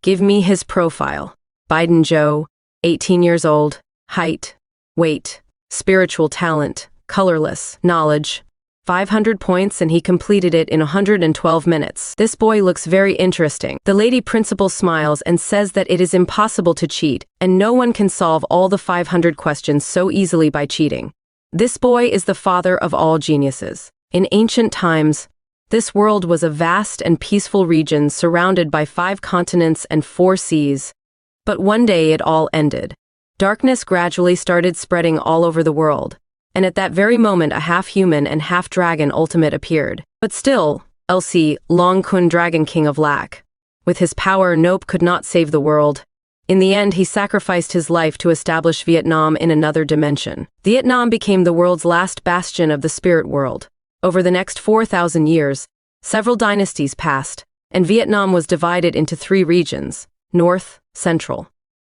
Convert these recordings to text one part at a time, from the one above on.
Give me his profile. Biden Joe, 18 years old, height, weight, spiritual talent, colorless, knowledge. 500 points and he completed it in 112 minutes. This boy looks very interesting. The lady principal smiles and says that it is impossible to cheat, and no one can solve all the 500 questions so easily by cheating. This boy is the father of all geniuses. In ancient times, this world was a vast and peaceful region surrounded by 5 continents and 4 seas. But one day it all ended. Darkness gradually started spreading all over the world, and at that very moment a half-human and half-dragon ultimate appeared. But still, LC, Long Kun Dragon King of Lack. With his power, Nope could not save the world. In the end, he sacrificed his life to establish Vietnam in another dimension. Vietnam became the world's last bastion of the spirit world. Over the next 4,000 years, several dynasties passed, and Vietnam was divided into 3 regions: North, Central,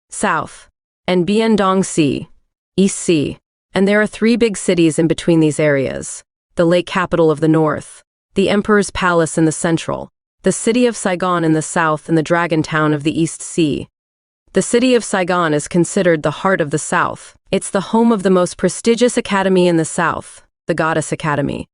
South, and Bien Dong Sea, East Sea. And there are 3 big cities in between these areas: the lake capital of the North, the Emperor's Palace in the Central, the city of Saigon in the South, and the Dragon Town of the East Sea. The city of Saigon is considered the heart of the South. It's the home of the most prestigious academy in the South, the Goddess Academy.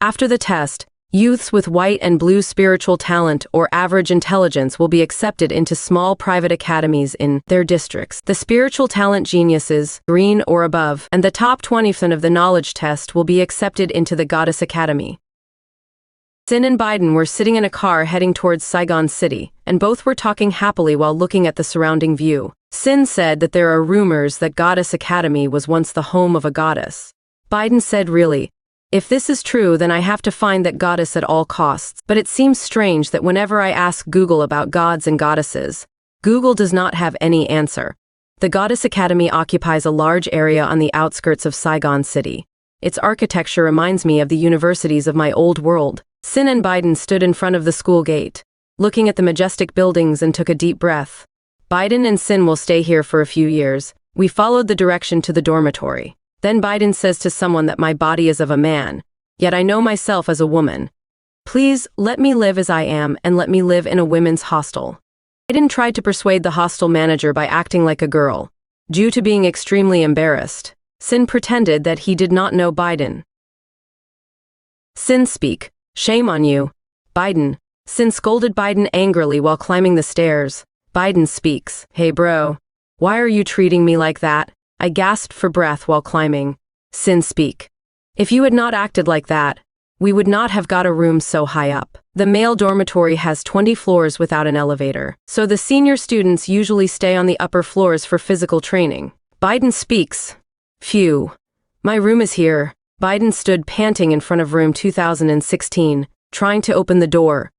After the test, youths with white and blue spiritual talent or average intelligence will be accepted into small private academies in their districts. The spiritual talent geniuses, green or above, and the top 20% of the knowledge test will be accepted into the Goddess Academy. Sin and Biden were sitting in a car heading towards Saigon City, and both were talking happily while looking at the surrounding view. Sin said that there are rumors that Goddess Academy was once the home of a goddess. Biden said, really? If this is true, then I have to find that goddess at all costs. But it seems strange that whenever I ask Google about gods and goddesses, Google does not have any answer. The Goddess Academy occupies a large area on the outskirts of Saigon City. Its architecture reminds me of the universities of my old world. Sin and Biden stood in front of the school gate, looking at the majestic buildings, and took a deep breath. Biden and Sin will stay here for a few years. We followed the direction to the dormitory. Then Biden says to someone that my body is of a man, yet I know myself as a woman. Please, let me live as I am and let me live in a women's hostel. Biden tried to persuade the hostel manager by acting like a girl. Due to being extremely embarrassed, Sin pretended that he did not know Biden. Sin speak, shame on you. Biden. Sin scolded Biden angrily while climbing the stairs. Biden speaks, hey bro, why are you treating me like that? I gasped for breath while climbing. Sin speak. If you had not acted like that, we would not have got a room so high up. The male dormitory has 20 floors without an elevator, so the senior students usually stay on the upper floors for physical training. Biden speaks. Phew. My room is here. Biden stood panting in front of room 2016, trying to open the door,